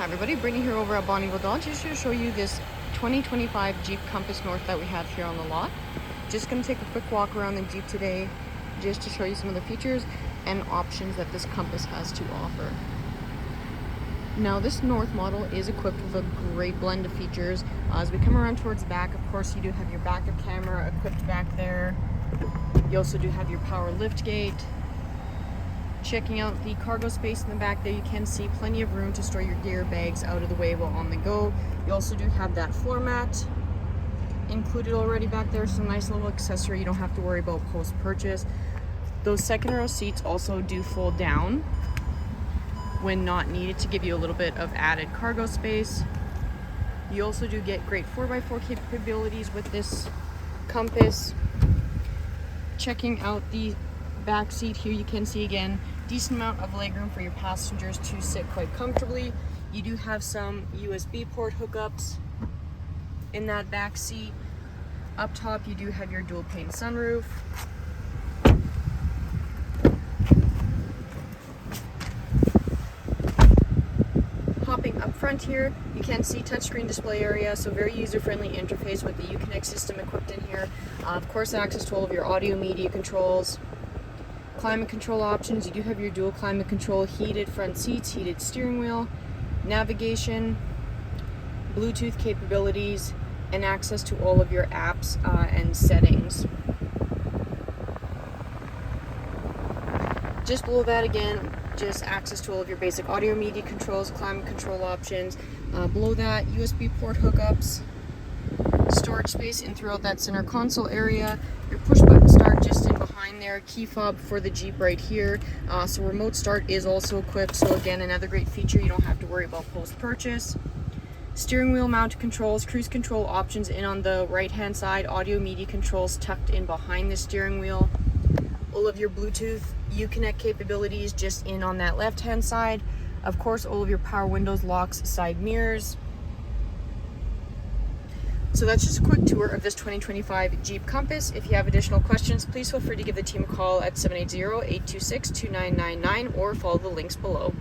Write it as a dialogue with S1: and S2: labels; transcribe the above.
S1: everybody, Brittany here over at Bonnyville Dodge. Just to show you this 2025 Jeep Compass North that we have here on the lot. Just going to take a quick walk around the Jeep today just to show you some of the features and options that this Compass has to offer. Now this North model is equipped with a great blend of features. As we come around towards the back, of course you do have your backup camera equipped back there. You also do have your power lift gate. Checking out the cargo space in the back there, you can see plenty of room to store your gear bags out of the way while on the go. You also do have that floor mat included already back there, so nice little accessory you don't have to worry about post-purchase. Those second row seats also do fold down when not needed to give you a little bit of added cargo space. You also do get great 4x4 capabilities with this Compass. Checking out the back seat here, you can see again decent amount of legroom for your passengers to sit quite comfortably. You do have some USB port hookups in that back seat. Up top you do have your dual pane sunroof. Hopping up front here, you can see touchscreen display area, so very user-friendly interface with the Uconnect system equipped in here. Of course, access to all of your audio media controls. Climate control options, you do have your dual climate control, heated front seats, heated steering wheel, navigation, Bluetooth capabilities, and access to all of your apps and settings. Just below that again, just access to all of your basic audio media controls, climate control options. Below that, USB port hookups, storage space in throughout that center console area, your push button start just in behind there, key fob for the Jeep right here. So remote start is also equipped, so again another great feature you don't have to worry about post-purchase. Steering wheel mounted controls, cruise control options in on the right hand side, audio media controls tucked in behind the steering wheel. All of your Bluetooth Uconnect capabilities just in on that left hand side. Of course, all of your power windows, locks, side mirrors. So that's just a quick tour of this 2025 Jeep Compass. If you have additional questions, please feel free to give the team a call at 780-826-2999 or follow the links below.